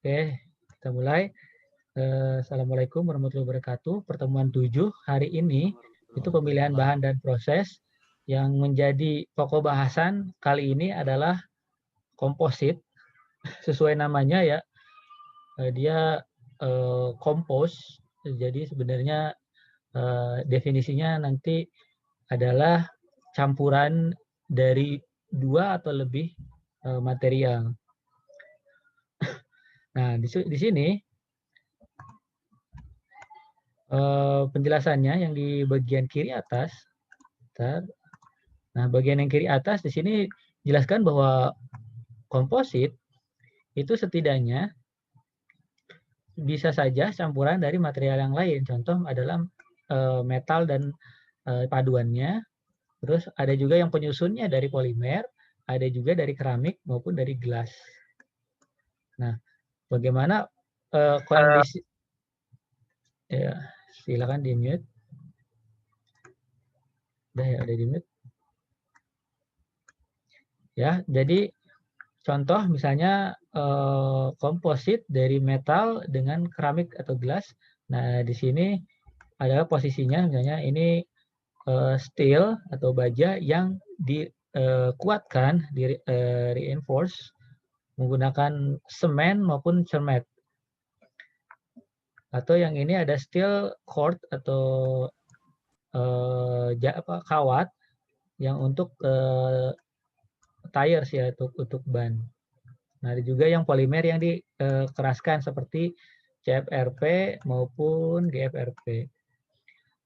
Oke, kita mulai. Assalamualaikum warahmatullahi wabarakatuh. Pertemuan 7 hari ini itu pemilihan bahan dan proses. Yang menjadi pokok bahasan kali ini adalah komposit. Sesuai namanya ya, dia kompos. Jadi sebenarnya definisinya nanti adalah campuran dari 2 atau lebih material. Nah, di sini penjelasannya yang di bagian kiri atas. Nah, bagian yang kiri atas di sini jelaskan bahwa komposit itu setidaknya bisa saja campuran dari material yang lain. Contoh adalah metal dan paduannya. Terus ada juga yang penyusunnya dari polimer, ada juga dari keramik maupun dari gelas. Nah, bagaimana kondisi? Ya, silakan di mute. Udah di mute. Ya, jadi contoh misalnya komposit dari metal dengan keramik atau gelas. Nah, di sini adalah posisinya misalnya ini steel atau baja yang dikuatkan, reinforce menggunakan semen maupun cermet. Atau yang ini ada steel cord atau kawat yang untuk tires ya, untuk ban. Nah, ada juga yang polimer yang dikeraskan seperti CFRP maupun GFRP.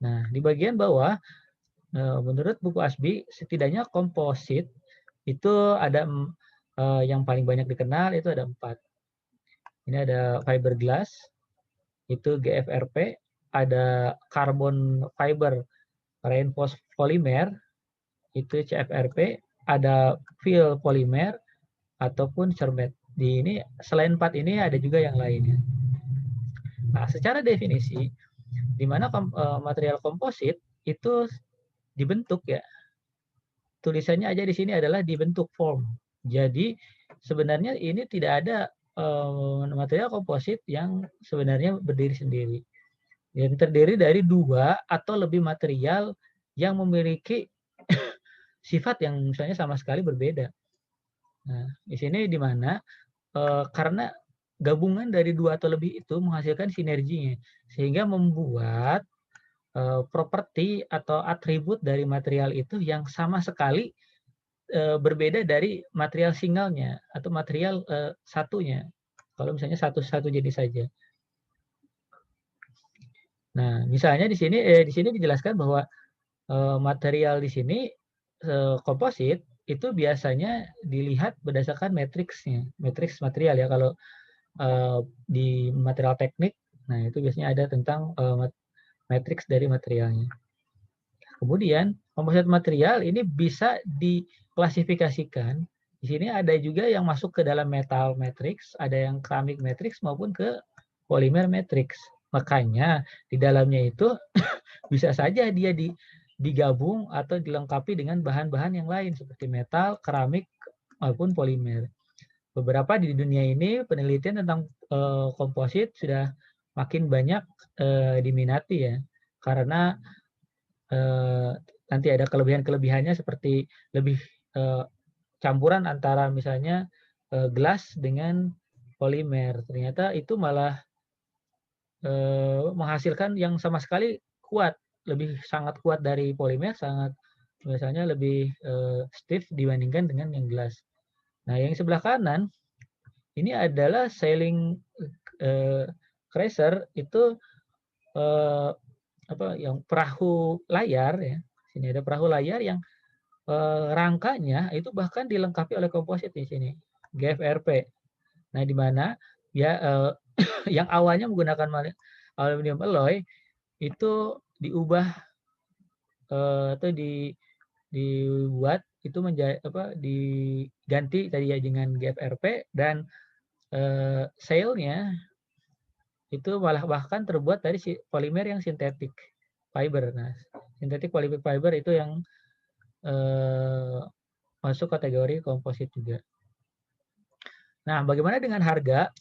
Nah, di bagian bawah, menurut buku ASBI, setidaknya komposit itu ada yang paling banyak dikenal itu ada 4. Ini ada fiberglass, itu GFRP, ada carbon fiber reinforced polymer, itu CFRP, ada fill polymer, ataupun cermet. Di ini selain 4 ini ada juga yang lainnya. Nah, secara definisi, di mana material komposit itu dibentuk ya. Tulisannya aja di sini adalah dibentuk form. Jadi sebenarnya ini tidak ada material komposit yang sebenarnya berdiri sendiri. Yang terdiri dari 2 atau lebih material yang memiliki sifat yang misalnya sama sekali berbeda. Nah, di sini di mana karena gabungan dari 2 atau lebih itu menghasilkan sinerginya, sehingga membuat properti atau atribut dari material itu yang sama sekali berbeda dari material singlenya atau material satunya. Kalau misalnya satu jenis saja. Nah, misalnya di sini dijelaskan bahwa material di sini komposit itu biasanya dilihat berdasarkan matriksnya, matriks material ya. Kalau di material teknik, nah itu biasanya ada tentang matriks dari materialnya. Kemudian komposit material ini bisa diklasifikasikan. Di sini ada juga yang masuk ke dalam metal matrix, ada yang keramik matrix maupun ke polimer matrix. Makanya di dalamnya itu bisa saja dia digabung atau dilengkapi dengan bahan-bahan yang lain seperti metal, keramik maupun polimer. Beberapa di dunia ini penelitian tentang komposit sudah makin banyak diminati ya, karena nanti ada kelebihan-kelebihannya seperti lebih campuran antara misalnya gelas dengan polimer. Ternyata itu malah menghasilkan yang sama sekali kuat, lebih sangat kuat dari polimer, sangat misalnya lebih stiff dibandingkan dengan yang gelas. Nah, yang sebelah kanan ini adalah sailing crazer itu yang perahu layar ya. Sini ada perahu layar yang rangkanya itu bahkan dilengkapi oleh komposit di sini, GFRP. Nah, di mana ya yang awalnya menggunakan aluminium alloy itu diubah atau dibuat itu menjadi diganti tadi ya dengan GFRP dan sailnya itu malah bahkan terbuat dari polimer yang sintetik fiber. Nah, sintetik polymer fiber itu yang masuk kategori komposit juga. Nah, bagaimana dengan harga?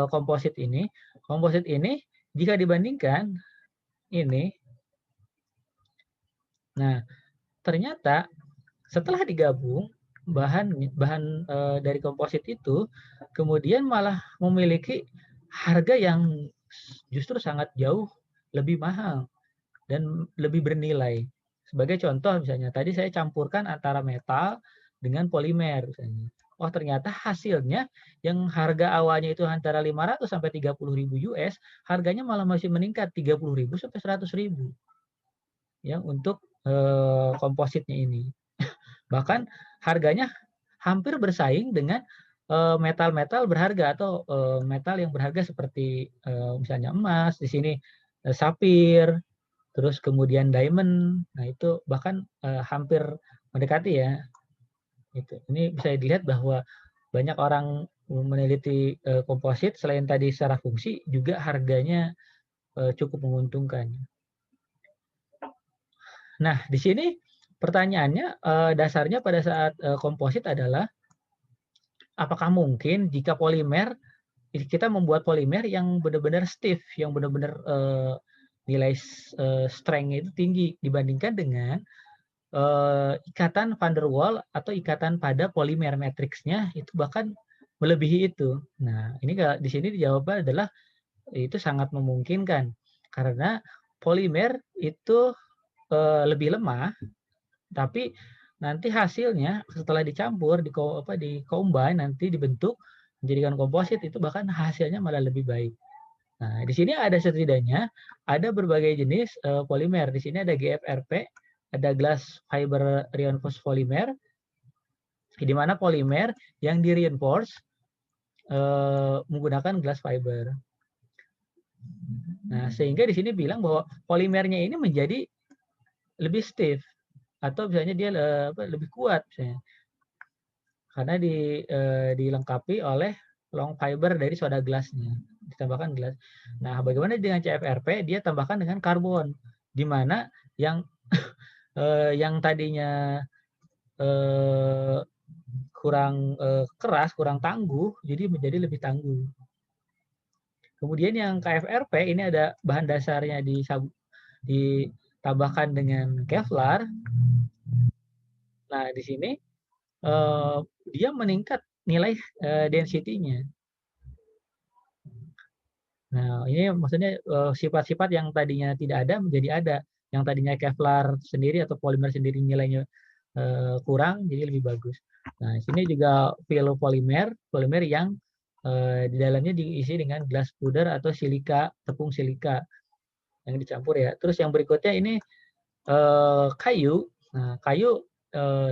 komposit ini jika dibandingkan ini, nah ternyata setelah digabung bahan dari komposit itu kemudian malah memiliki harga yang justru sangat jauh lebih mahal dan lebih bernilai. Sebagai contoh misalnya tadi saya campurkan antara metal dengan polimer misalnya. Oh ternyata hasilnya yang harga awalnya itu antara 500 sampai 30.000 US, harganya malah masih meningkat 30.000 sampai 100.000 ya untuk kompositnya ini. Bahkan harganya hampir bersaing dengan metal-metal berharga atau metal yang berharga seperti misalnya emas, di sini sapir, terus kemudian diamond. Nah, itu bahkan hampir mendekati ya. Itu. Ini bisa dilihat bahwa banyak orang meneliti komposit selain tadi secara fungsi juga harganya cukup menguntungkan. Nah, di sini pertanyaannya dasarnya pada saat komposit adalah apakah mungkin jika polimer kita membuat polimer yang benar-benar stiff, yang benar-benar nilai strength-nya itu tinggi dibandingkan dengan ikatan van der Waals atau ikatan pada polimer matriksnya itu bahkan melebihi itu. Nah, ini di sini dijawabnya adalah itu sangat memungkinkan karena polimer itu lebih lemah, tapi nanti hasilnya setelah dicampur di combine nanti dibentuk menjadikan komposit itu bahkan hasilnya malah lebih baik. Nah, di sini ada setidaknya ada berbagai jenis polimer. Di sini ada GFRP, ada glass fiber reinforced polymer, di mana polimer yang di reinforce menggunakan glass fiber. Nah, sehingga di sini bilang bahwa polimernya ini menjadi lebih stiff atau misalnya dia lebih kuat misalnya. Karena dilengkapi oleh long fiber dari soda glassnya, ditambahkan gelas. Nah, bagaimana dengan CFRP? Dia tambahkan dengan karbon, di mana yang yang tadinya kurang keras, kurang tangguh, jadi menjadi lebih tangguh. Kemudian yang KFRP ini ada bahan dasarnya ditambahkan dengan Kevlar. Nah, di sini dia meningkat nilai density-nya. Nah, ini maksudnya sifat-sifat yang tadinya tidak ada menjadi ada. Yang tadinya Kevlar sendiri atau polimer sendiri nilainya kurang, jadi lebih bagus. Nah, sini juga polimer yang di dalamnya diisi dengan glass powder atau silika, tepung silika yang dicampur ya. Terus yang berikutnya ini kayu. Nah, kayu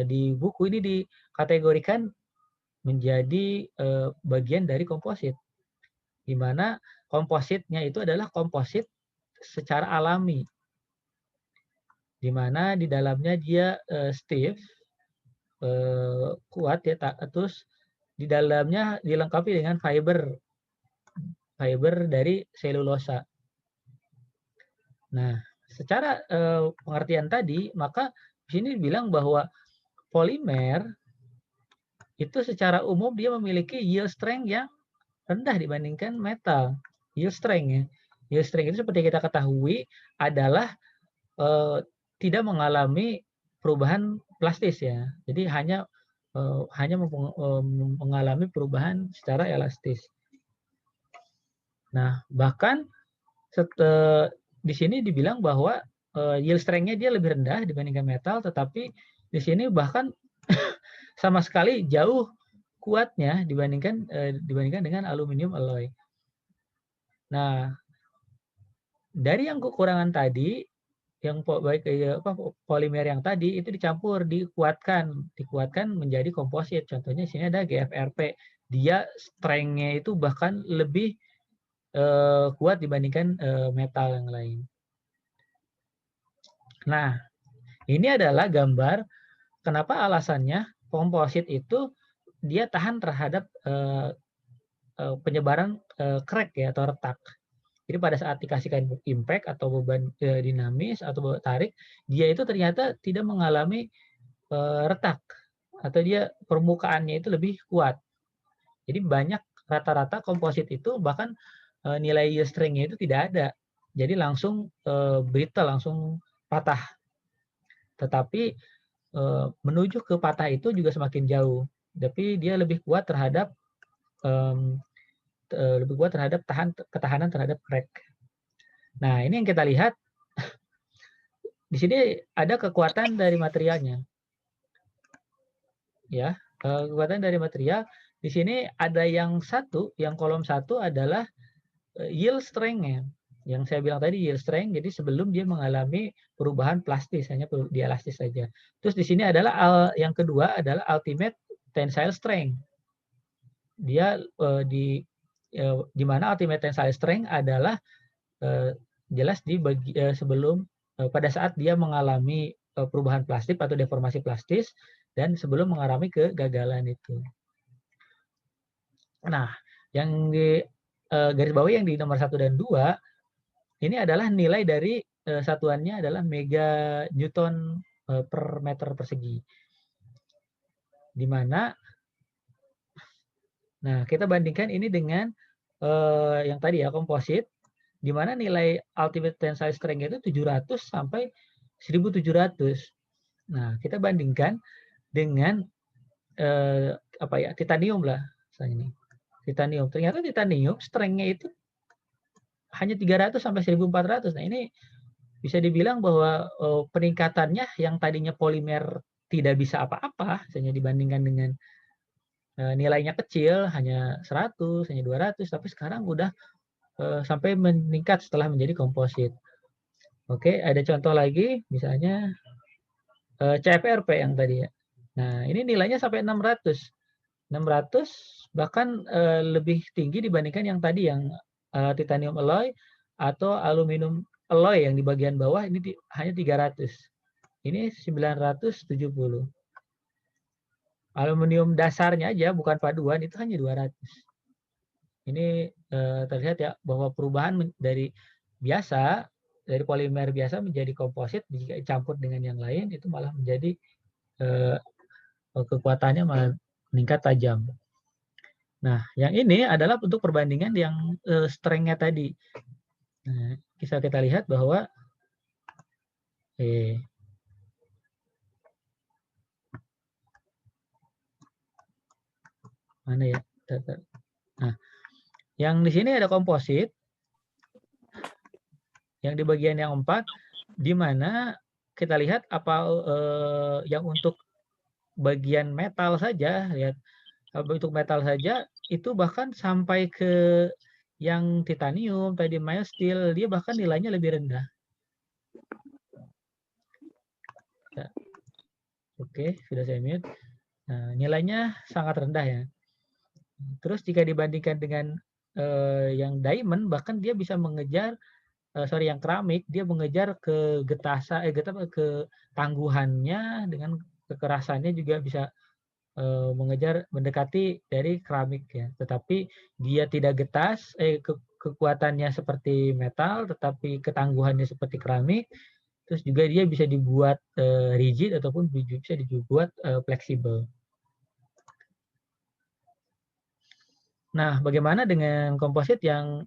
di buku ini dikategorikan menjadi bagian dari komposit, di mana kompositnya itu adalah komposit secara alami, di mana di dalamnya dia stiff, kuat ya, terus di dalamnya dilengkapi dengan fiber dari selulosa. Nah, secara pengertian tadi, maka di sini dibilang bahwa polimer itu secara umum dia memiliki yield strength yang rendah dibandingkan metal. Yield strength ya. Yield strength itu seperti kita ketahui adalah tidak mengalami perubahan plastis ya. Jadi hanya mengalami perubahan secara elastis. Nah, bahkan di sini dibilang bahwa yield strength-nya dia lebih rendah dibandingkan metal, tetapi di sini bahkan sama sekali jauh kuatnya dibandingkan dengan aluminium alloy. Nah, dari yang kekurangan tadi, yang polimer yang tadi itu dikuatkan menjadi komposit. Contohnya di sini ada GFRP. Dia strength-nya itu bahkan lebih kuat dibandingkan metal yang lain. Nah, ini adalah gambar kenapa alasannya komposit itu dia tahan terhadap penyebaran crack ya atau retak. Jadi pada saat dikasihkan impact atau beban dinamis atau beban tarik, dia itu ternyata tidak mengalami retak atau dia permukaannya itu lebih kuat. Jadi banyak rata-rata komposit itu bahkan nilai yield strength-nya itu tidak ada. Jadi langsung brittle, langsung patah. Tetapi menuju ke patah itu juga semakin jauh. Tapi dia lebih kuat terhadap ketahanan terhadap crack. Nah, ini yang kita lihat di sini ada kekuatan dari materialnya. Ya, kekuatan dari material. Di sini ada yang kolom satu adalah yield strength-nya. Yang saya bilang tadi yield strength, jadi sebelum dia mengalami perubahan plastis, hanya dia elastis saja. Terus di sini adalah yang kedua adalah ultimate tensile strength. Dia di mana ultimate tensile strength adalah jelas sebelum pada saat dia mengalami perubahan plastik atau deformasi plastis dan sebelum mengalami kegagalan itu. Nah, yang di garis bawah yang di nomor 1 dan 2 ini adalah nilai dari satuannya adalah mega newton per meter persegi. Di mana nah, kita bandingkan ini dengan yang tadi ya komposit, di mana nilai ultimate tensile strength itu 700 sampai 1700. Nah, kita bandingkan dengan titanium lah misalnya ini. Titanium. Ternyata titanium strength-nya itu hanya 300 sampai 1400. Nah, ini bisa dibilang bahwa peningkatannya yang tadinya polimer tidak bisa apa-apa, misalnya dibandingkan dengan nilainya kecil, hanya 100, hanya 200, tapi sekarang udah sampai meningkat setelah menjadi komposit. Oke, ada contoh lagi, misalnya CFRP yang tadi ya. Nah, ini nilainya sampai 600. 600 bahkan lebih tinggi dibandingkan yang tadi yang titanium alloy atau aluminium alloy yang di bagian bawah ini hanya 300. Ini 970. Aluminium dasarnya aja bukan paduan itu hanya 200. Ini terlihat ya bahwa perubahan dari polimer biasa menjadi komposit jika dicampur dengan yang lain itu malah menjadi kekuatannya malah meningkat tajam. Nah, yang ini adalah untuk perbandingan yang strength-nya tadi. Nah, bisa kita lihat bahwa mana ya? Nah, yang di sini ada komposit. Yang di bagian yang 4 di mana kita lihat yang untuk bagian metal saja, lihat untuk metal saja itu bahkan sampai ke yang titanium, tadi mild steel, dia bahkan nilainya lebih rendah. Ya. Oke, sudah saya mute. Nah, nilainya sangat rendah ya. Terus jika dibandingkan dengan yang diamond, bahkan dia bisa mengejar, yang keramik, dia mengejar ketangguhannya dengan kekerasannya juga bisa mendekati dari keramik ya. Tetapi dia tidak getas, kekuatannya seperti metal, tetapi ketangguhannya seperti keramik. Terus juga dia bisa dibuat rigid ataupun bisa dibuat fleksibel. Nah, bagaimana dengan komposit yang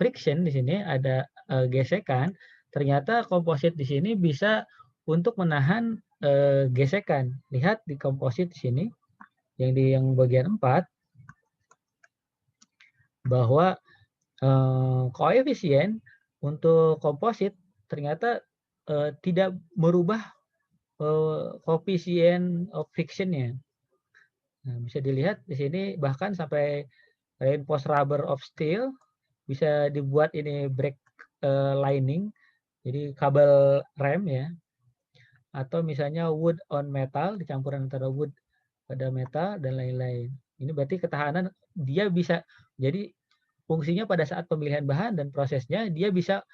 friction di sini ada gesekan? Ternyata komposit di sini bisa untuk menahan gesekan. Lihat di komposit di sini yang bagian 4 bahwa koefisien untuk komposit ternyata tidak merubah koefisien of friction-nya. Nah, bisa dilihat di sini bahkan sampai reinforced rubber of steel bisa dibuat ini break lining, jadi kabel rem ya, atau misalnya wood on metal, dicampuran antara wood pada metal dan lain-lain. Ini berarti ketahanan dia bisa, jadi fungsinya pada saat pemilihan bahan dan prosesnya dia bisa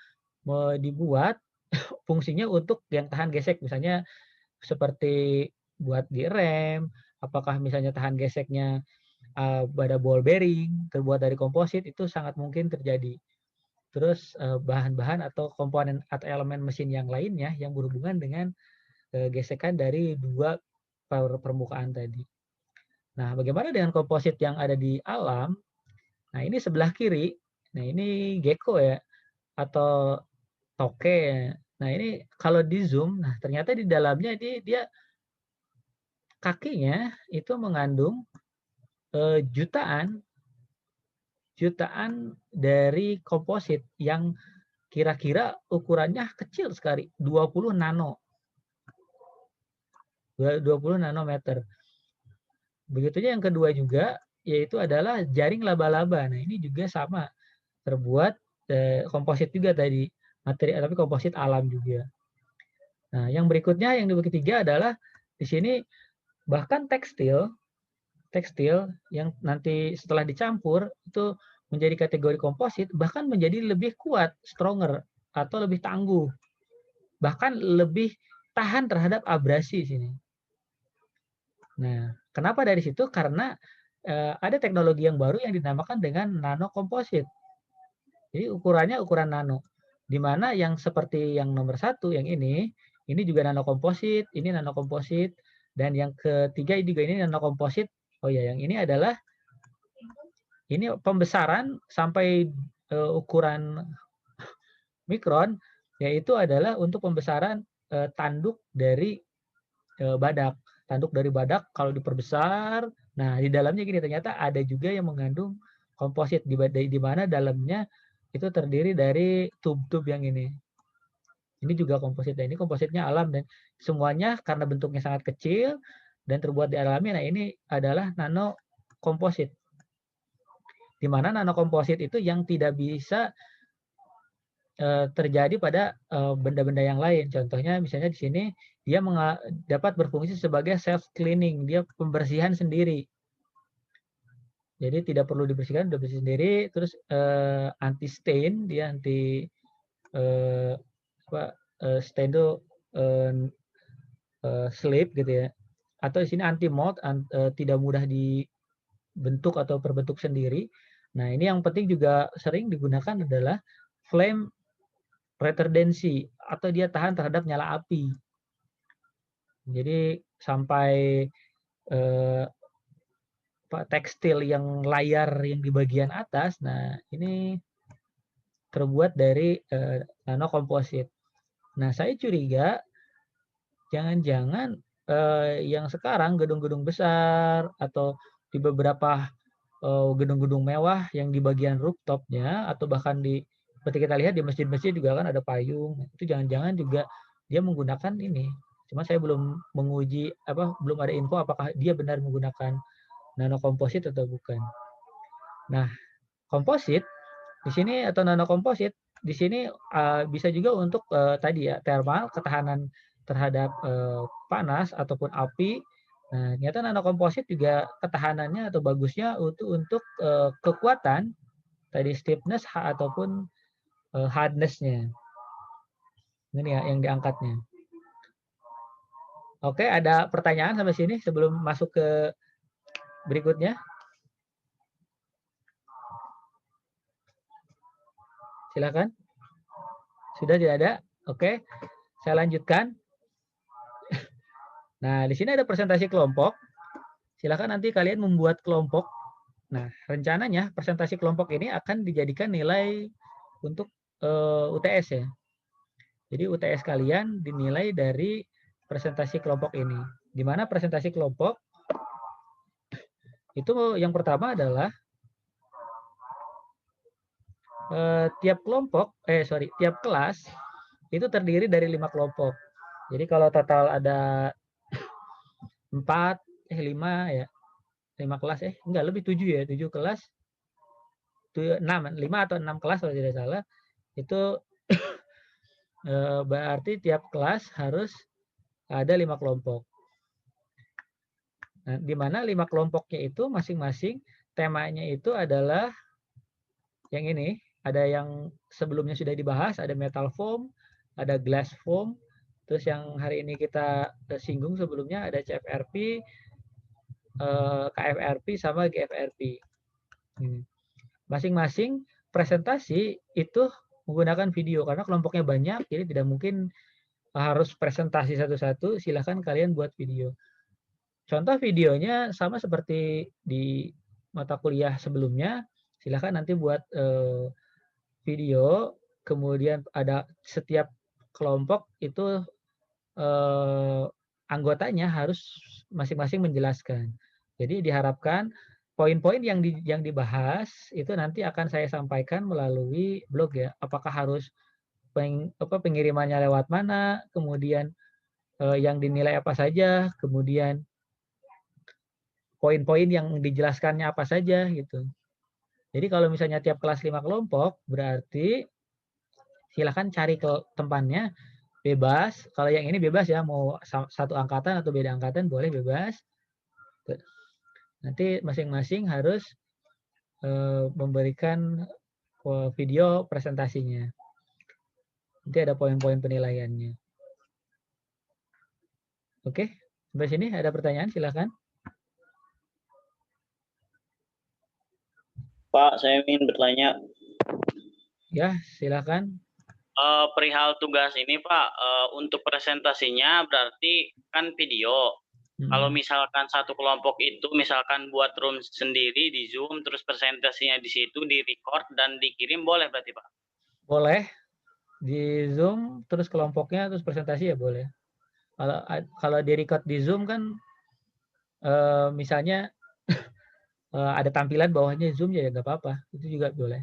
dibuat fungsinya untuk yang tahan gesek, misalnya seperti buat di rem, apakah misalnya tahan geseknya pada ball bearing terbuat dari komposit itu sangat mungkin terjadi. Terus bahan-bahan atau komponen atau elemen mesin yang lainnya yang berhubungan dengan gesekan dari dua permukaan tadi. Nah, bagaimana dengan komposit yang ada di alam? Nah, ini sebelah kiri. Nah, ini gecko ya, atau toke ya. Nah, ini kalau di zoom, nah ternyata di dalamnya dia kakinya itu mengandung jutaan dari komposit yang kira-kira ukurannya kecil sekali, 20 nano, 20 nanometer. Begitu yang kedua juga, yaitu adalah jaring laba-laba. Nah, ini juga sama, terbuat komposit juga tadi, materi tapi komposit alam juga. Nah, yang berikutnya yang ketiga adalah di sini bahkan tekstil yang nanti setelah dicampur itu menjadi kategori komposit, bahkan menjadi lebih kuat, stronger, atau lebih tangguh, bahkan lebih tahan terhadap abrasi sini. Nah, kenapa dari situ? Karena ada teknologi yang baru yang dinamakan dengan nano komposit. Jadi ukurannya ukuran nano, di mana yang seperti yang nomor 1 yang ini juga nano komposit, ini nano komposit, dan yang ketiga juga ini nano komposit. Oh ya, yang ini adalah ini pembesaran sampai ukuran mikron, yaitu adalah untuk pembesaran tanduk dari badak. Tanduk dari badak kalau diperbesar, nah di dalamnya gini ternyata ada juga yang mengandung komposit di mana dalamnya itu terdiri dari tub-tub yang ini. Ini juga komposit. Ini kompositnya alam dan semuanya karena bentuknya sangat kecil dan terbuat di alami. Nah, ini adalah nano komposit. Di mana nano komposit itu yang tidak bisa terjadi pada benda-benda yang lain. Contohnya misalnya di sini dia dapat berfungsi sebagai self cleaning, dia pembersihan sendiri. Jadi tidak perlu dibersihkan, udah bersih sendiri. Terus anti stain, dia anti stain itu slip gitu ya. Atau di sini anti mold, tidak mudah dibentuk atau berbentuk sendiri. Nah, ini yang penting juga sering digunakan adalah flame retardancy atau dia tahan terhadap nyala api. Jadi sampai tekstil yang layar yang di bagian atas, nah ini terbuat dari nano komposit. Nah, saya curiga jangan-jangan yang sekarang gedung-gedung besar atau di beberapa gedung-gedung mewah yang di bagian rooftopnya atau bahkan seperti kita lihat di masjid-masjid juga kan ada payung, itu jangan-jangan juga dia menggunakan ini. Cuma saya belum menguji belum ada info apakah dia benar menggunakan nano komposit atau bukan. Nah, komposit di sini atau nano komposit di sini bisa juga untuk tadi ya thermal, ketahanan terhadap panas ataupun api. Nah, ternyata nano komposit juga ketahanannya atau bagusnya untuk kekuatan tadi stiffness ataupun hardness-nya. Ini ya yang diangkatnya. Oke, ada pertanyaan sampai sini sebelum masuk ke berikutnya? Silakan. Sudah tidak ada? Oke, saya lanjutkan. Nah, di sini ada presentasi kelompok. Silakan nanti kalian membuat kelompok. Nah, rencananya presentasi kelompok ini akan dijadikan nilai untuk UTS ya. Jadi UTS kalian dinilai dari presentasi kelompok ini. Di mana presentasi kelompok itu yang pertama adalah tiap kelas itu terdiri dari 5 kelompok. Jadi kalau total ada 5 ya. 5 kelas enggak lebih 7 ya, 7 kelas. 5 atau 6 kelas kalau tidak salah. Itu berarti tiap kelas harus ada 5 kelompok. Nah, di mana 5 kelompoknya itu masing-masing temanya itu adalah yang ini, ada yang sebelumnya sudah dibahas, ada metal foam, ada glass foam, terus yang hari ini kita singgung sebelumnya ada CFRP, KFRP sama GFRP. Masing-masing presentasi itu menggunakan video karena kelompoknya banyak, jadi tidak mungkin harus presentasi satu-satu. Silahkan kalian buat video. contoh videonya sama seperti di mata kuliah sebelumnya. Silahkan nanti buat video, kemudian ada setiap kelompok itu anggotanya harus masing-masing menjelaskan. Jadi diharapkan poin-poin yang dibahas itu nanti akan saya sampaikan melalui blog ya. Apakah harus pengirimannya lewat mana, kemudian yang dinilai apa saja, kemudian poin-poin yang dijelaskannya apa saja gitu. Jadi kalau misalnya tiap kelas 5 kelompok, berarti silakan cari ke tempatnya bebas. Kalau yang ini bebas ya, mau satu angkatan atau beda angkatan boleh bebas. Nanti masing-masing harus memberikan video presentasinya. Nanti ada poin-poin penilaiannya. Oke, sampai sini ada pertanyaan silakan. Pak, saya ingin bertanya. Ya, silakan. Perihal tugas ini Pak, untuk presentasinya berarti kan video. Kalau misalkan satu kelompok itu misalkan buat room sendiri di Zoom, terus presentasinya di situ di record dan dikirim boleh berarti Pak? Boleh di Zoom, terus kelompoknya, terus presentasi ya boleh. Kalau di record di Zoom kan misalnya ada tampilan bawahnya Zoom ya nggak apa-apa, itu juga boleh.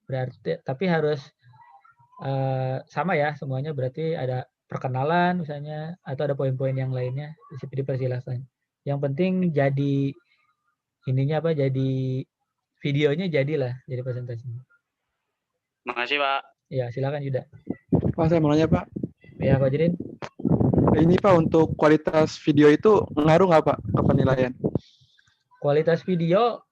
Berarti tapi harus sama ya semuanya, berarti ada perkenalan misalnya atau ada poin-poin yang lainnya dipersilakan. Yang penting jadi ininya apa? Jadi videonya jadilah jadi presentasinya. Makasih Pak. Ya silakan Yuda. Pak, saya mau nanya Pak. Ya Pak Jirin. Ini Pak, untuk kualitas video itu ngaruh nggak Pak ke penilaian? Kualitas video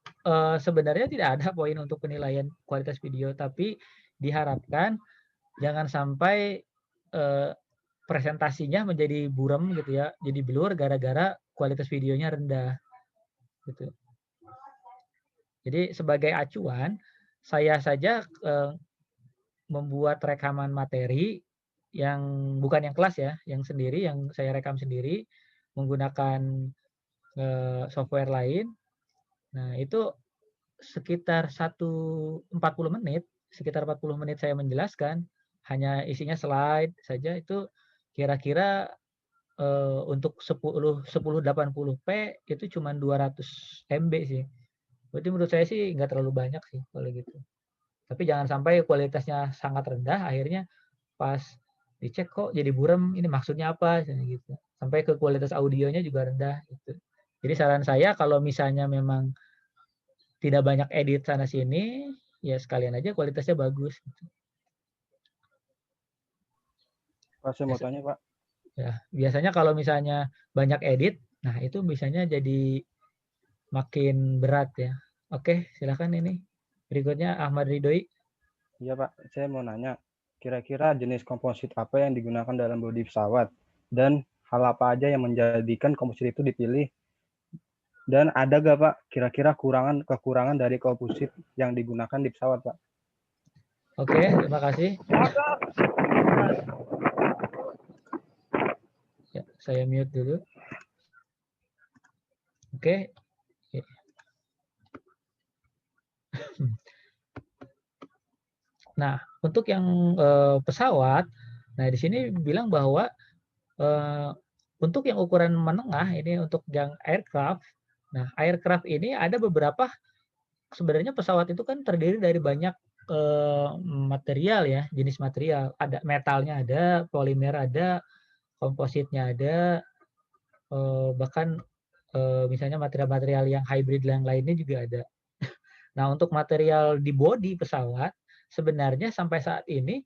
sebenarnya tidak ada poin untuk penilaian kualitas video, tapi diharapkan jangan sampai presentasinya menjadi buram gitu ya, jadi blur gara-gara kualitas videonya rendah gitu. Jadi sebagai acuan, saya saja membuat rekaman materi yang bukan yang kelas ya, yang sendiri, yang saya rekam sendiri menggunakan software lain. Nah, itu sekitar 40 menit, sekitar 40 menit saya menjelaskan, hanya isinya slide saja, itu kira-kira untuk 1080p itu cuma 200 MB sih. Berarti menurut saya sih nggak terlalu banyak sih kalau gitu. Tapi jangan sampai kualitasnya sangat rendah, akhirnya pas dicek kok jadi buram, ini maksudnya apa gitu. Sampai ke kualitas audionya juga rendah gitu. Jadi saran saya kalau misalnya memang tidak banyak edit sana sini, ya sekalian aja kualitasnya bagus gitu. Pak, saya mau tanya Pak. Ya, biasanya kalau misalnya banyak edit, nah itu misalnya jadi makin berat ya. Oke, silakan ini. Berikutnya Ahmad Ridhoi. Iya Pak, saya mau nanya, kira-kira jenis komposit apa yang digunakan dalam bodi pesawat dan hal apa aja yang menjadikan komposit itu dipilih? Dan ada gak Pak kira-kira kekurangan dari komposit yang digunakan di pesawat Pak? Oke, terima kasih. Ya, saya mute dulu. Oke. Nah, untuk yang pesawat, nah di sini bilang bahwa untuk yang ukuran menengah ini untuk yang aircraft. Nah, aircraft ini ada beberapa, sebenarnya pesawat itu kan terdiri dari banyak material ya, jenis material. Ada metalnya, ada polimer, ada kompositnya, ada bahkan misalnya material-material yang hybrid yang lainnya juga ada. Nah, untuk material di bodi pesawat sebenarnya sampai saat ini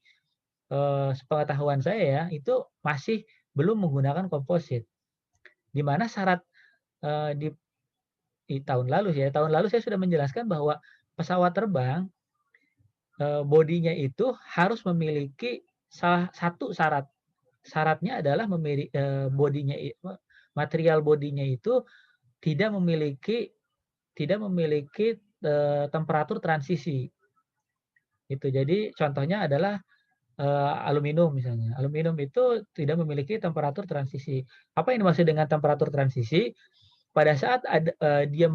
sepengetahuan saya ya itu masih belum menggunakan komposit. Di mana syarat di tahun lalu saya sudah menjelaskan bahwa pesawat terbang bodinya itu harus memiliki salah satu syarat. Syaratnya adalah bodinya material bodinya itu tidak memiliki temperatur transisi. Itu. Jadi contohnya adalah aluminium misalnya. Aluminium itu tidak memiliki temperatur transisi. Apa yang dimaksud dengan temperatur transisi? pada saat dia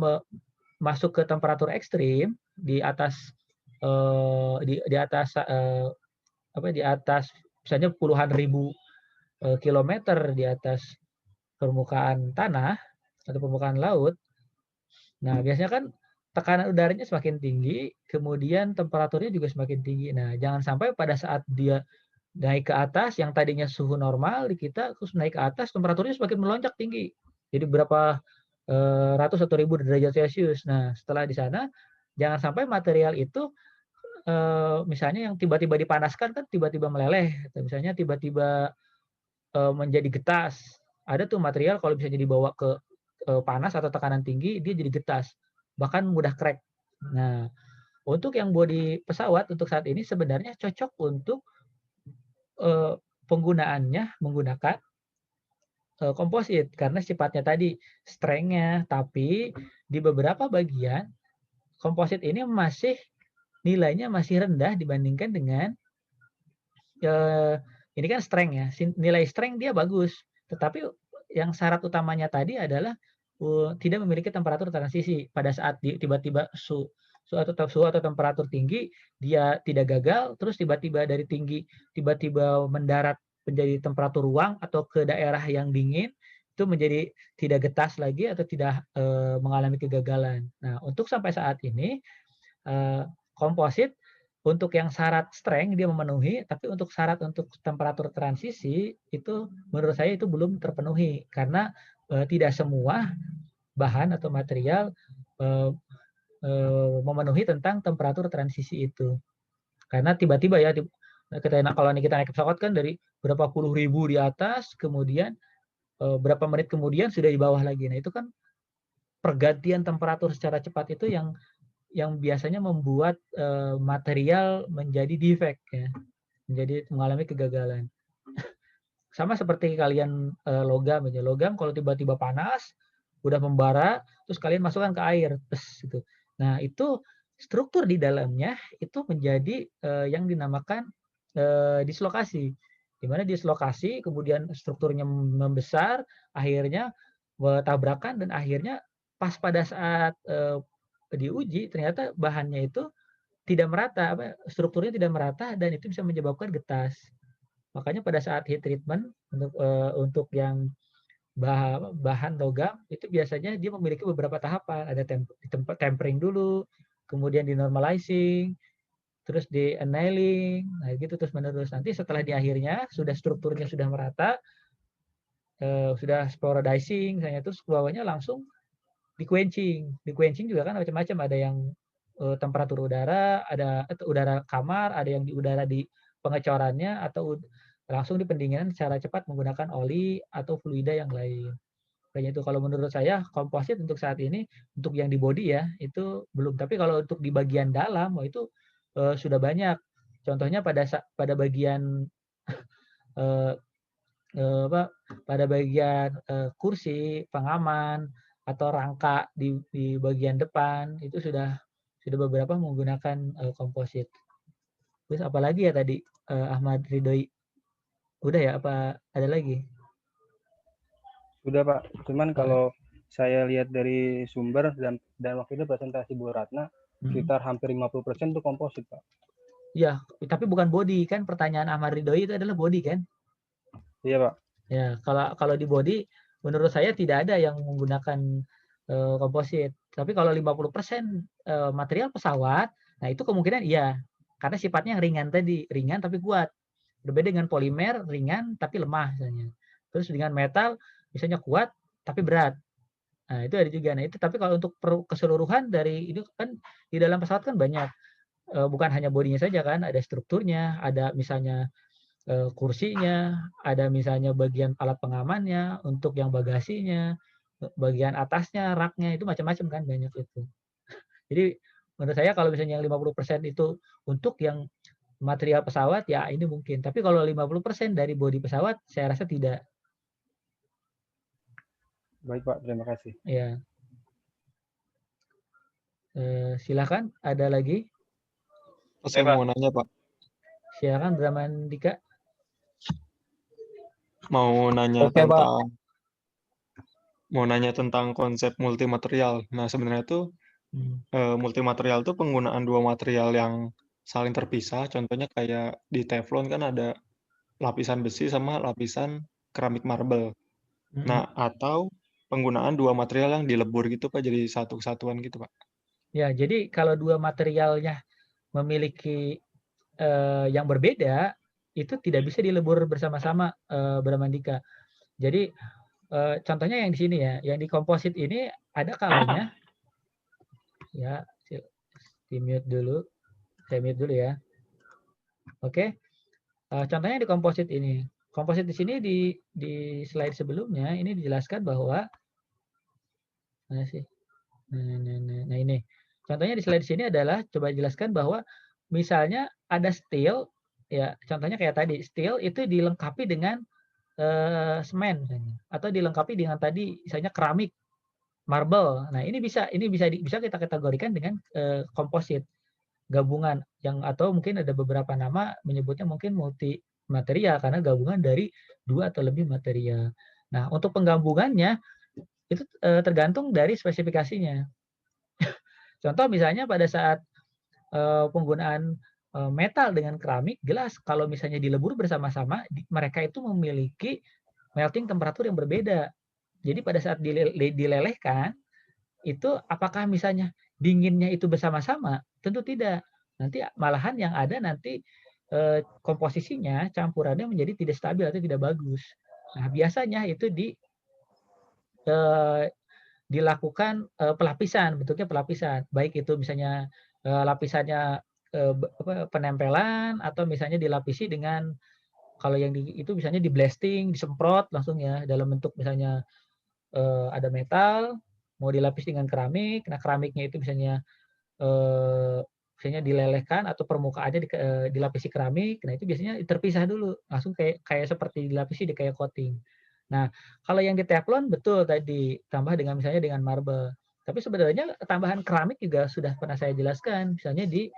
masuk ke temperatur ekstrim di atas di atas di atas misalnya puluhan ribu kilometer di atas permukaan tanah atau permukaan laut. Nah, biasanya kan tekanan udaranya semakin tinggi, kemudian temperaturnya juga semakin tinggi. Nah, jangan sampai pada saat dia naik ke atas, yang tadinya suhu normal di kita, terus naik ke atas, temperaturnya semakin melonjak tinggi. Jadi berapa ratus atau ribu derajat Celcius. Nah, setelah di sana, jangan sampai material itu, misalnya yang tiba-tiba dipanaskan kan tiba-tiba meleleh, atau misalnya tiba-tiba menjadi getas. Ada tuh material kalau bisa dibawa ke panas atau tekanan tinggi, dia jadi getas, bahkan mudah crack. Nah, untuk yang bodi pesawat untuk saat ini sebenarnya cocok untuk penggunaannya menggunakan komposit karena sifatnya tadi strength-nya, tapi di beberapa bagian komposit ini nilainya masih rendah dibandingkan dengan ini kan strength ya, nilai strength dia bagus, tetapi yang syarat utamanya tadi adalah tidak memiliki temperatur transisi. Pada saat tiba-tiba suhu atau temperatur tinggi, dia tidak gagal, terus tiba-tiba dari tinggi, tiba-tiba mendarat menjadi temperatur ruang atau ke daerah yang dingin, itu menjadi tidak getas lagi atau tidak mengalami kegagalan. Nah, untuk sampai saat ini, komposit untuk yang syarat strength dia memenuhi, tapi untuk syarat untuk temperatur transisi itu menurut saya itu belum terpenuhi karena tidak semua bahan atau material memenuhi tentang temperatur transisi itu. Karena tiba-tiba ya kalau kita naik pesawat kan dari berapa puluh ribu di atas, kemudian berapa menit kemudian sudah di bawah lagi. Nah, itu kan pergantian temperatur secara cepat itu yang biasanya membuat material menjadi defect ya, menjadi mengalami kegagalan. Sama seperti kalian logam aja. Logam kalau tiba-tiba panas, udah membara, terus kalian masukkan ke air, gitu. Nah, itu struktur di dalamnya itu menjadi yang dinamakan dislokasi. Di mana dislokasi, kemudian strukturnya membesar, akhirnya tabrakan dan akhirnya pas pada saat diuji ternyata bahannya itu tidak merata, strukturnya tidak merata dan itu bisa menyebabkan getas. Makanya pada saat heat treatment untuk yang bahan logam itu biasanya dia memiliki beberapa tahapan. Ada tempering dulu, kemudian di normalizing, terus di annealing, nah gitu terus menerus. Nanti setelah di akhirnya sudah strukturnya sudah merata, sudah sporadizing, misalnya terus bawahnya langsung di quenching. Di quenching juga kan macam-macam, ada yang temperatur udara, ada udara kamar, ada yang di udara di pengecorannya, atau langsung di pendinginan secara cepat menggunakan oli atau fluida yang lain. Kayaknya itu kalau menurut saya komposit untuk saat ini untuk yang di body ya itu belum. Tapi kalau untuk di bagian dalam itu sudah banyak. Contohnya pada bagian pada bagian kursi pengaman atau rangka di bagian depan itu sudah beberapa menggunakan komposit. Terus apalagi ya tadi Ahmad Ridhoi? Udah ya apa ada lagi? Sudah Pak, cuman kalau saya lihat dari sumber dan waktu itu presentasi Bu Ratna sekitar hampir 50% itu komposit Pak. Ya, tapi bukan body kan, pertanyaan Ahmad Ridhoi itu adalah body kan? Iya Pak. Ya, kalau di body menurut saya tidak ada yang menggunakan komposit. Tapi kalau 50% material pesawat, nah itu kemungkinan iya. Karena sifatnya ringan tadi, ringan tapi kuat. Berbeda dengan polimer, ringan tapi lemah misalnya. Terus dengan metal, misalnya kuat tapi berat. Nah, itu ada juga. Nah, itu tapi kalau untuk keseluruhan dari ini kan di dalam pesawat kan banyak. Bukan hanya bodinya saja kan, ada strukturnya, ada misalnya kursinya, ada misalnya bagian alat pengamannya, untuk yang bagasinya, bagian atasnya, raknya, itu macam-macam kan banyak itu. Jadi menurut saya kalau misalnya yang 50% itu untuk yang material pesawat, ya ini mungkin. Tapi kalau 50% dari bodi pesawat, saya rasa tidak. Baik Pak, terima kasih. Ya. Silakan, ada lagi? Saya mau nanya Pak. Silakan Braman Dika. Mau nanya Oke, tentang mau nanya tentang konsep multimaterial. Nah, sebenarnya tuh multimaterial tuh penggunaan dua material yang saling terpisah. Contohnya kayak di teflon kan ada lapisan besi sama lapisan keramik marble. Nah, atau penggunaan dua material yang dilebur gitu Pak, jadi satu kesatuan gitu Pak. Ya, jadi kalau dua materialnya memiliki yang berbeda, itu tidak bisa dilebur bersama-sama, Bram Andika. Jadi contohnya yang di sini ya, yang di komposit ini ada kalanya, ya, di mute dulu, saya mute dulu ya. Oke, contohnya di komposit ini. Komposit di sini di slide sebelumnya ini dijelaskan bahwa, mana sih? Nah ini, contohnya di slide sini adalah coba jelaskan bahwa misalnya ada steel, ya contohnya kayak tadi, steel itu dilengkapi dengan semen misalnya, atau dilengkapi dengan tadi misalnya keramik, marble. Nah ini bisa bisa kita kategorikan dengan komposit gabungan yang, atau mungkin ada beberapa nama menyebutnya mungkin multi material karena gabungan dari dua atau lebih material. Nah untuk penggabungannya itu tergantung dari spesifikasinya. Contoh misalnya pada saat penggunaan metal dengan keramik, jelas kalau misalnya dilebur bersama-sama, mereka itu memiliki melting temperatur yang berbeda. Jadi pada saat dilelehkan, itu apakah misalnya dinginnya itu bersama-sama? Tentu tidak. Nanti malahan yang ada nanti komposisinya, campurannya menjadi tidak stabil atau tidak bagus. Nah biasanya itu dilakukan pelapisan, bentuknya pelapisan. Baik itu misalnya lapisannya penempelan atau misalnya dilapisi dengan, kalau yang itu misalnya di blasting, disemprot langsung ya dalam bentuk misalnya ada metal mau dilapis dengan keramik. Nah keramiknya itu misalnya dilelehkan atau permukaannya dilapisi keramik. Nah itu biasanya terpisah dulu, langsung kayak seperti dilapisi kayak coating. Nah kalau yang di teflon betul tadi tambah dengan misalnya dengan marble. Tapi sebenarnya tambahan keramik juga sudah pernah saya jelaskan, misalnya di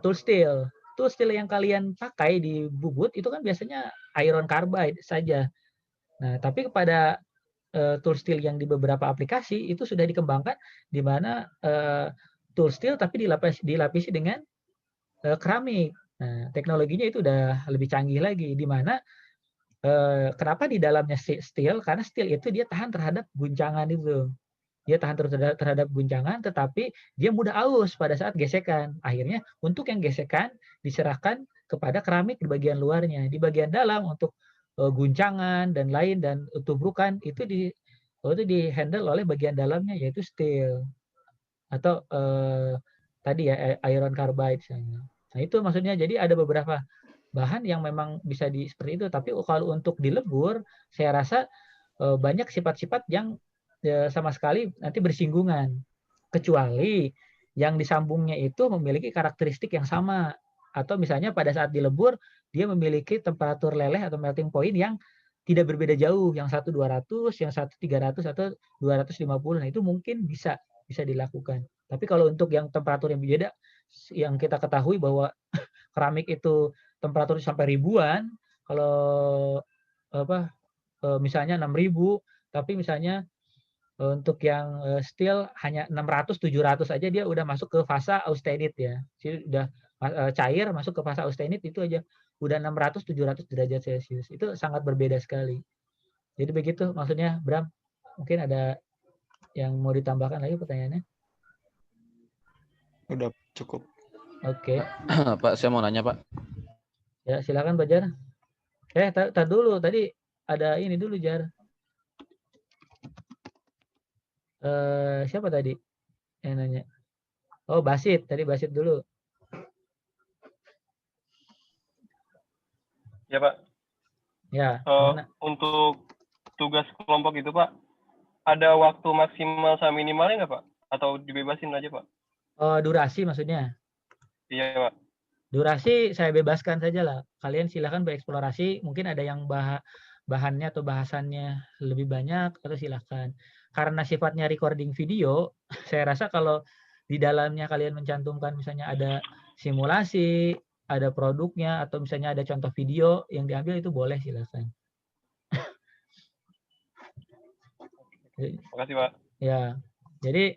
tool steel. Tool steel yang kalian pakai di bubut itu kan biasanya iron carbide saja. Nah tapi kepada tool steel yang di beberapa aplikasi itu sudah dikembangkan di mana tool steel tapi dilapisi dengan keramik. Nah, teknologinya itu udah lebih canggih lagi di mana kenapa di dalamnya steel? Karena steel itu dia tahan terhadap guncangan itu. Dia tahan terhadap guncangan tetapi dia mudah aus pada saat gesekan. Akhirnya untuk yang gesekan diserahkan kepada keramik di bagian luarnya. Di bagian dalam untuk guncangan dan lain dan tubrukan itu di-handle oleh bagian dalamnya yaitu steel atau tadi ya iron carbide misalnya. Nah itu maksudnya, jadi ada beberapa bahan yang memang bisa seperti itu. Tapi kalau untuk dilebur, saya rasa banyak sifat-sifat yang sama sekali nanti bersinggungan, kecuali yang disambungnya itu memiliki karakteristik yang sama, atau misalnya pada saat dilebur dia memiliki temperatur leleh atau melting point yang tidak berbeda jauh, yang satu 200, yang satu 300 atau 250. Nah itu mungkin bisa dilakukan. Tapi kalau untuk yang temperatur yang berbeda, yang kita ketahui bahwa keramik itu temperatur sampai ribuan, kalau misalnya 6.000, tapi misalnya untuk yang steel hanya 600 700 aja dia udah masuk ke fase austenit ya. Jadi udah cair masuk ke fase austenit itu aja udah 600 700 derajat Celcius. Itu sangat berbeda sekali. Jadi begitu maksudnya Bram. Mungkin ada yang mau ditambahkan lagi pertanyaannya? Udah cukup. Oke. Pak, saya mau nanya Pak. Ya silakan Pak Jar. Tar dulu, tadi ada ini dulu Jar. Siapa tadi yang nanya? Oh Basit, tadi Basit dulu. Ya Pak. Ya. Untuk tugas kelompok itu Pak, ada waktu maksimal sama minimalnya nggak Pak? Atau dibebasin aja Pak? Durasi maksudnya? Iya Pak. Durasi saya bebaskan saja lah. Kalian silakan bereksplorasi. Mungkin ada yang bahannya atau bahasannya lebih banyak, atau silakan. Karena sifatnya recording video, saya rasa kalau di dalamnya kalian mencantumkan misalnya ada simulasi, ada produknya, atau misalnya ada contoh video yang diambil, itu boleh silakan. Makasih, Pak. Ya, jadi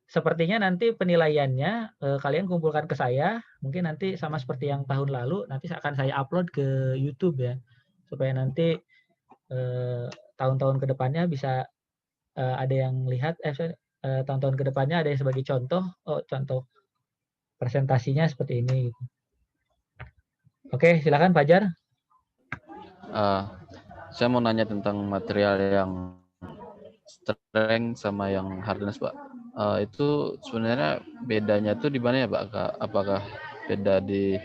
sepertinya nanti penilaiannya kalian kumpulkan ke saya, mungkin nanti sama seperti yang tahun lalu, nanti akan saya upload ke YouTube ya, supaya nanti tahun-tahun ke depannya bisa ada yang lihat, tahun-tahun ke depannya ada yang sebagai contoh, contoh presentasinya seperti ini. Oke, silakan Fajar. Saya mau nanya tentang material yang strength sama yang hardness, Pak. Itu sebenarnya bedanya tuh di mana ya, Pak? Apakah beda di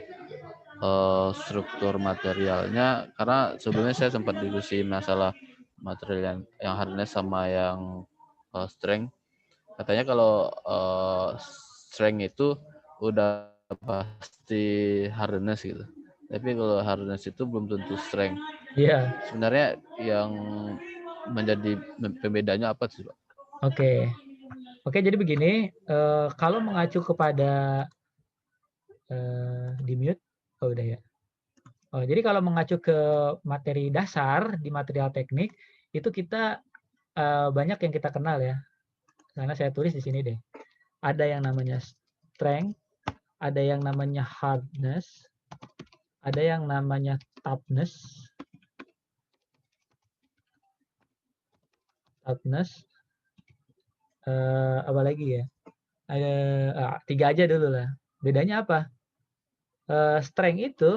struktur materialnya? Karena sebelumnya saya sempat diskusi masalah material yang hardness sama yang strength. Katanya kalau strength itu udah pasti hardness gitu. Tapi kalau hardness itu belum tentu strength. Iya. Sebenarnya yang menjadi pembedanya apa sih, Pak? Oke, jadi begini, kalau mengacu kepada di mute, udah ya. Jadi kalau mengacu ke materi dasar di material teknik itu kita banyak yang kita kenal ya. Karena saya tulis di sini deh. Ada yang namanya strength, ada yang namanya hardness, ada yang namanya toughness, apa lagi ya? Ada 3 aja dulu lah. Bedanya apa? Strength itu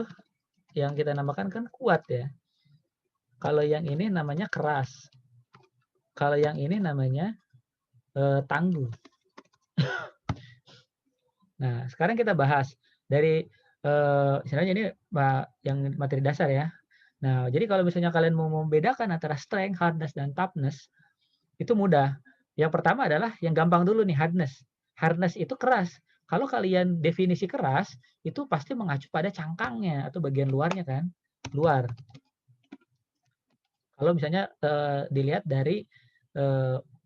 yang kita namakan kan kuat ya. Kalau yang ini namanya keras. Kalau yang ini namanya tangguh. Nah, sekarang kita bahas dari istilahnya ini yang materi dasar ya. Nah, jadi kalau misalnya kalian mau membedakan antara strength, hardness, dan toughness, itu mudah. Yang pertama adalah yang gampang dulu nih, hardness. Hardness itu keras. Kalau kalian definisi keras, itu pasti mengacu pada cangkangnya atau bagian luarnya kan, luar. Kalau misalnya dilihat dari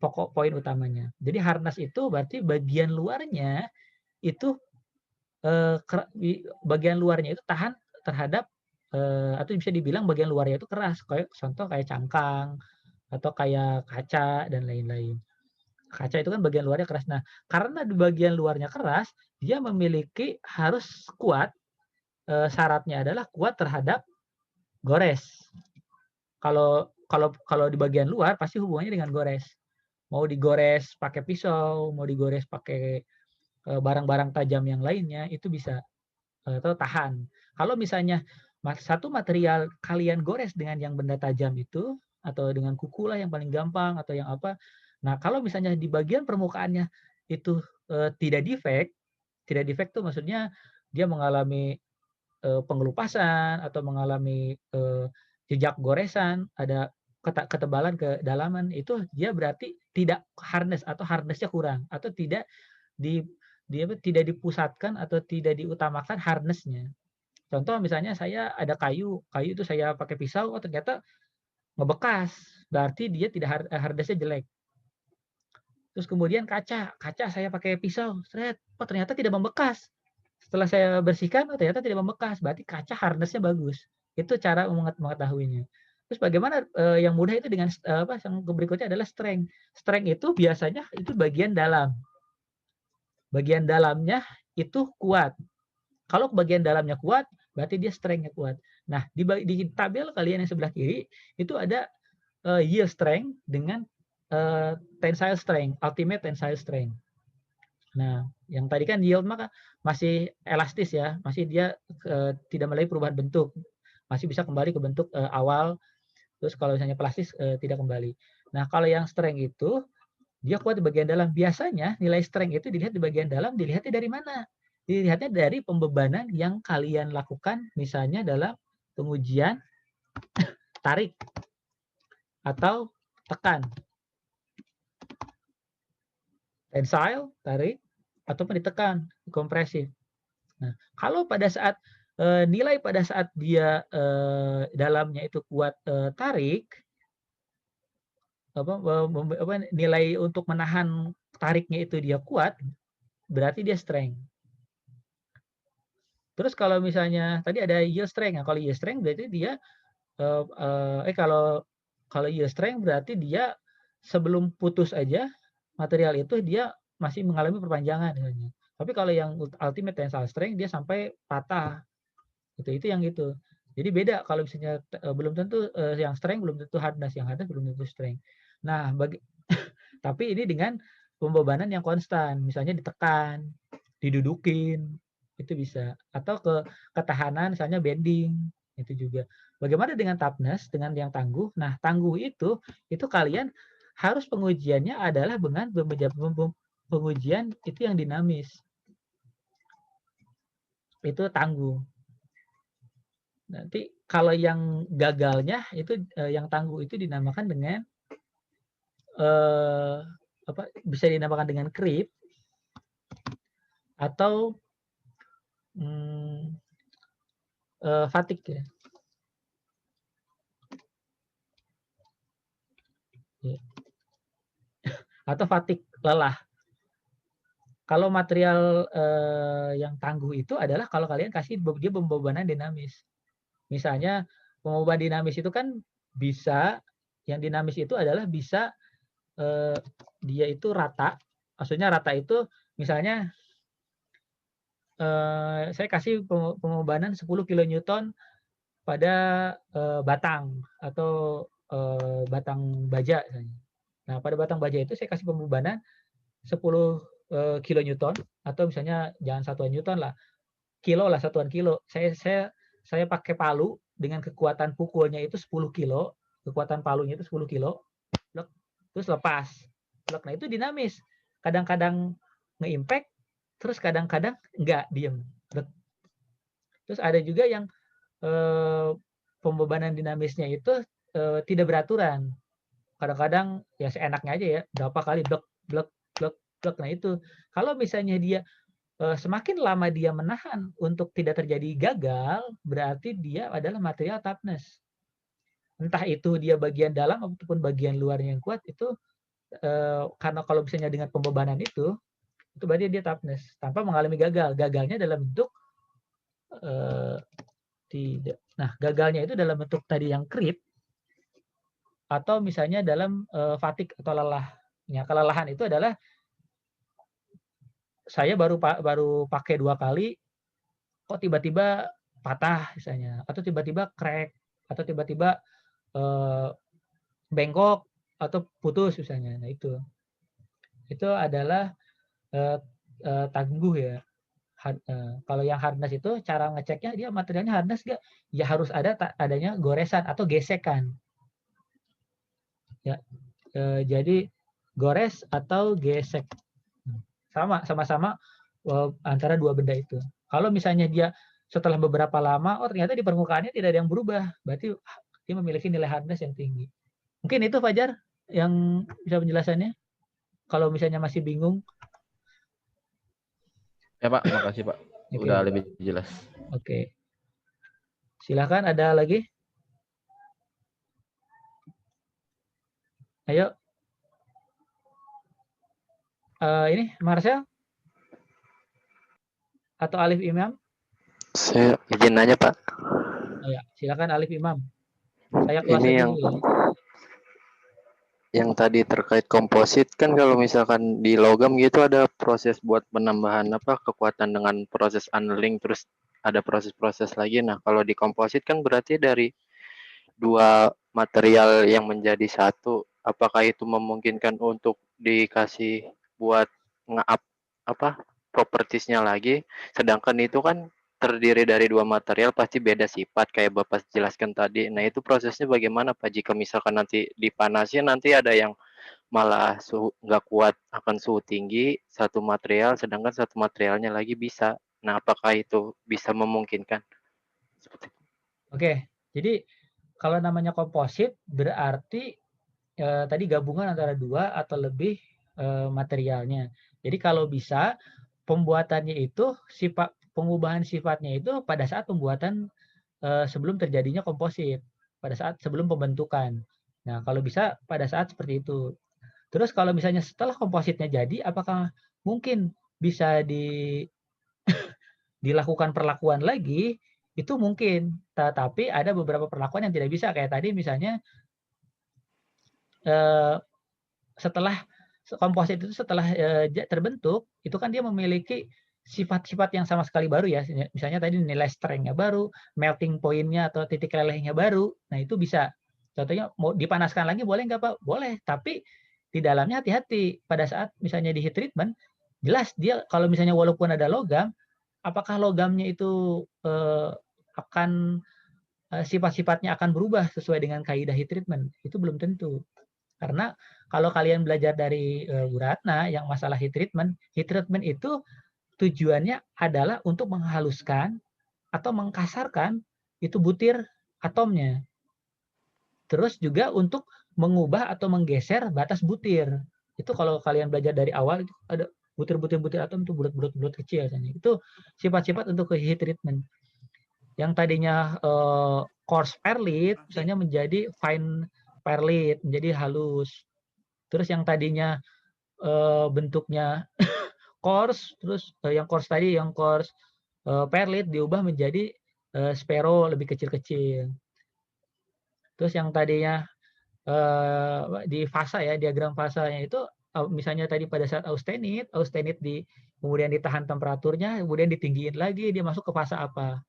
pokok poin utamanya. Jadi hardness itu berarti bagian luarnya itu bagian luarnya itu tahan terhadap atau bisa dibilang bagian luarnya itu keras, kayak contoh kayak cangkang atau kayak kaca dan lain-lain. Kaca itu kan bagian luarnya keras. Nah, karena di bagian luarnya keras, dia memiliki harus kuat. Syaratnya adalah kuat terhadap gores. Kalau di bagian luar pasti hubungannya dengan gores. Mau digores pakai pisau, mau digores pakai barang-barang tajam yang lainnya, itu bisa atau tahan. Kalau misalnya satu material kalian gores dengan yang benda tajam itu, atau dengan kuku lah yang paling gampang, atau yang apa. Nah, kalau misalnya di bagian permukaannya itu tidak defect tuh maksudnya dia mengalami pengelupasan atau mengalami jejak goresan, ada ketebalan kedalaman, itu dia berarti tidak hardness atau hardness-nya kurang atau tidak tidak dipusatkan atau tidak diutamakan hardness-nya. Contoh misalnya saya ada kayu itu saya pakai pisau, ternyata ngebekas, berarti dia tidak hardness-nya jelek. Terus kemudian kaca saya pakai pisau, ternyata tidak membekas. Setelah saya bersihkan, ternyata tidak membekas, berarti kaca hardness-nya bagus. Itu cara mengetahuinya. Terus bagaimana yang mudah itu dengan yang berikutnya adalah strength. Strength itu biasanya itu bagian dalam. Bagian dalamnya itu kuat. Kalau bagian dalamnya kuat, berarti dia strength-nya kuat. Nah, di tabel kalian yang sebelah kiri, itu ada yield strength dengan tensile strength, ultimate tensile strength. Nah, yang tadi kan yield maka masih elastis ya, masih dia tidak melalui perubahan bentuk. Masih bisa kembali ke bentuk awal, terus kalau misalnya plastis tidak kembali. Nah, kalau yang strength itu, dia kuat di bagian dalam. Biasanya nilai strength itu dilihat di bagian dalam, dilihatnya dari mana? Dilihatnya dari pembebanan yang kalian lakukan, misalnya dalam pengujian tarik atau tekan. Tensile, tarik, ataupun ditekan, kompresif. Nah, kalau pada saat nilai pada saat dia dalamnya itu kuat tarik, nilai untuk menahan tariknya itu dia kuat, berarti dia strength. Terus kalau misalnya tadi ada yield strength, kalau yield strength berarti dia kalau yield strength berarti dia sebelum putus aja material itu dia masih mengalami perpanjangan misalnya. Tapi kalau yang ultimate tensile strength dia sampai patah. Itu yang itu. Jadi beda kalau misalnya belum tentu yang strength belum tentu hardness, yang hardness belum tentu strength. Nah, tapi ini dengan pembebanan yang konstan, misalnya ditekan, didudukin, itu bisa. Atau ketahanan misalnya bending, itu juga. Bagaimana dengan toughness, dengan yang tangguh? Nah, tangguh itu kalian harus pengujiannya adalah dengan pengujian itu yang dinamis. Itu tangguh. Nanti kalau yang gagalnya itu yang tangguh itu dinamakan dengan bisa dinamakan dengan creep atau fatigue ya. Atau fatigue, lelah. Kalau material yang tangguh itu adalah kalau kalian kasih dia pembebanan dinamis. Misalnya pembebanan dinamis itu kan bisa, yang dinamis itu adalah bisa dia itu rata. Maksudnya rata itu misalnya saya kasih pembebanan 10 kN pada batang atau batang baja. Nah, pada batang baja itu saya kasih pembebanan 10 kilonewton atau misalnya jangan satuan newton lah, kilo lah, satuan kilo. Saya pakai palu dengan kekuatan pukulnya itu 10 kilo, kekuatan palunya itu 10 kilo, terus lepas. Nah, itu dinamis. Kadang-kadang nge-impact, terus kadang-kadang enggak, diem. Terus ada juga yang pembebanan dinamisnya itu tidak beraturan. Kadang-kadang ya seenaknya aja ya, berapa kali blek. Nah itu, kalau misalnya dia semakin lama dia menahan untuk tidak terjadi gagal, berarti dia adalah material toughness. Entah itu dia bagian dalam ataupun bagian luarnya yang kuat, itu karena kalau misalnya dengan pembebanan itu berarti dia toughness tanpa mengalami gagal. Gagalnya dalam bentuk tidak. Nah, gagalnya itu dalam bentuk tadi yang creep atau misalnya dalam fatigue atau lelah. Ya, kelelahan itu adalah saya baru pakai 2 kali, kok tiba-tiba patah misalnya, atau tiba-tiba crack, atau tiba-tiba bengkok atau putus misalnya. Nah itu adalah tangguh ya. Kalau yang hardness itu cara ngeceknya dia materialnya hardness nggak? Ya harus adanya goresan atau gesekan. Ya, jadi gores atau gesek. Sama-sama antara dua benda itu. Kalau misalnya dia setelah beberapa lama, ternyata di permukaannya tidak ada yang berubah, berarti dia memiliki nilai hardness yang tinggi. Mungkin itu Fajar yang bisa penjelasannya. Kalau misalnya masih bingung. Ya Pak, makasih Pak. Udah lebih jelas. Oke. Silakan, ada lagi? Ayo. Ini Marcel? Atau Alif Imam? Saya izin nanya Pak. Ya, silakan Alif Imam. Saya kelas ini yang dulu. Yang tadi terkait komposit kan kalau misalkan di logam gitu ada proses buat penambahan kekuatan dengan proses annealing, terus ada proses-proses lagi. Nah, kalau di komposit kan berarti dari 2 material yang menjadi satu. Apakah itu memungkinkan untuk dikasih buat nge-up propertiesnya lagi? Sedangkan itu kan terdiri dari 2 material, pasti beda sifat kayak Bapak jelaskan tadi. Nah, itu prosesnya bagaimana Pak jika misalkan nanti dipanasin, nanti ada yang malah suhu nggak kuat akan suhu tinggi satu material, sedangkan satu materialnya lagi bisa. Nah, apakah itu bisa memungkinkan? Oke, jadi kalau namanya komposit berarti tadi gabungan antara 2 atau lebih materialnya. Jadi kalau bisa pembuatannya itu pengubahan sifatnya itu pada saat pembuatan sebelum terjadinya komposit, pada saat sebelum pembentukan. Nah, kalau bisa pada saat seperti itu. Terus kalau misalnya setelah kompositnya jadi, apakah mungkin bisa dilakukan perlakuan lagi? Itu mungkin, tetapi ada beberapa perlakuan yang tidak bisa. Kayak tadi misalnya setelah komposit itu setelah terbentuk, itu kan dia memiliki sifat-sifat yang sama sekali baru ya. Misalnya tadi nilai strength-nya baru, melting point-nya atau titik lelehnya baru. Nah, itu bisa. Contohnya mau dipanaskan lagi boleh nggak Pak? Boleh, tapi di dalamnya hati-hati. Pada saat misalnya di heat treatment, jelas dia kalau misalnya walaupun ada logam, apakah logamnya itu akan sifat-sifatnya akan berubah sesuai dengan kaidah heat treatment? Itu belum tentu. Karena kalau kalian belajar dari Bu Ratna yang masalah heat treatment itu tujuannya adalah untuk menghaluskan atau mengkasarkan itu butir atomnya. Terus juga untuk mengubah atau menggeser batas butir. Itu kalau kalian belajar dari awal itu ada butir-butir atom itu bulat-bulat kecil. Itu sifat-sifat untuk heat treatment. Yang tadinya coarse perlite misalnya menjadi fine perlite, menjadi halus. Terus yang tadinya bentuknya coarse, terus yang coarse tadi, yang coarse perlite diubah menjadi sparrow, lebih kecil-kecil. Terus yang tadinya di fasa ya, diagram fasanya itu misalnya tadi pada saat austenit kemudian ditahan temperaturnya, kemudian ditinggiin lagi, dia masuk ke fasa apa.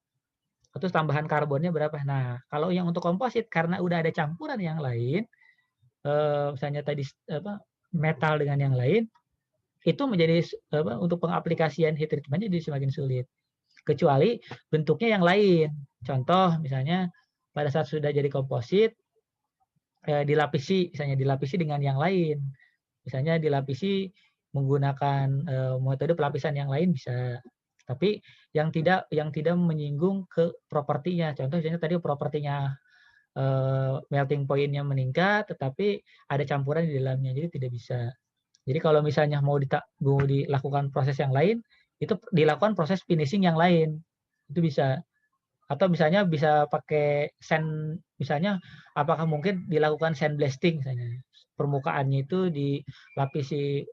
Terus tambahan karbonnya berapa. Nah, kalau yang untuk komposit karena udah ada campuran yang lain, misalnya tadi metal dengan yang lain, itu menjadi untuk pengaplikasian heat treatment-nya jadi semakin sulit. Kecuali bentuknya yang lain. Contoh misalnya pada saat sudah jadi komposit, dilapisi dengan yang lain. Misalnya dilapisi menggunakan metode pelapisan yang lain bisa. Tapi yang tidak menyinggung ke propertinya. Contoh misalnya tadi propertinya melting point-nya meningkat, tetapi ada campuran di dalamnya, jadi tidak bisa. Jadi kalau misalnya mau dilakukan proses yang lain, itu dilakukan proses finishing yang lain, itu bisa. Atau misalnya bisa pakai sand, misalnya apakah mungkin dilakukan sandblasting misalnya. Permukaannya itu dilapisi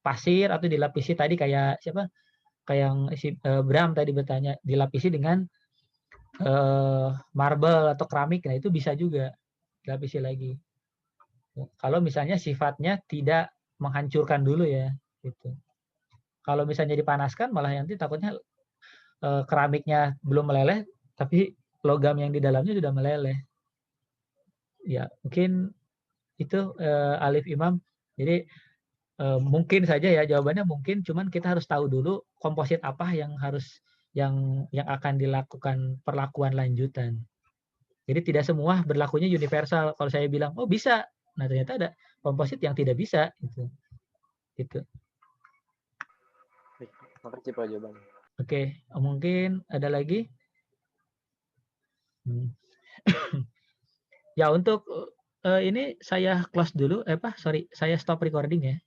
pasir atau dilapisi tadi kayak siapa? Kayak yang si Bram tadi bertanya, dilapisi dengan marble atau keramik, nah itu bisa juga dilapisi lagi. Kalau misalnya sifatnya tidak menghancurkan dulu ya, gitu. Kalau misalnya dipanaskan malah nanti takutnya keramiknya belum meleleh, tapi logam yang di dalamnya sudah meleleh. Ya mungkin itu Alif Imam. Jadi mungkin saja ya jawabannya mungkin, cuman kita harus tahu dulu komposit apa yang harus yang akan dilakukan perlakuan lanjutan. Jadi tidak semua berlakunya universal. Kalau saya bilang oh bisa, nah ternyata ada komposit yang tidak bisa gitu. Gitu. Makasih Pak jawabannya. Oke, mungkin ada lagi? Ya untuk ini saya close dulu, saya stop recording ya.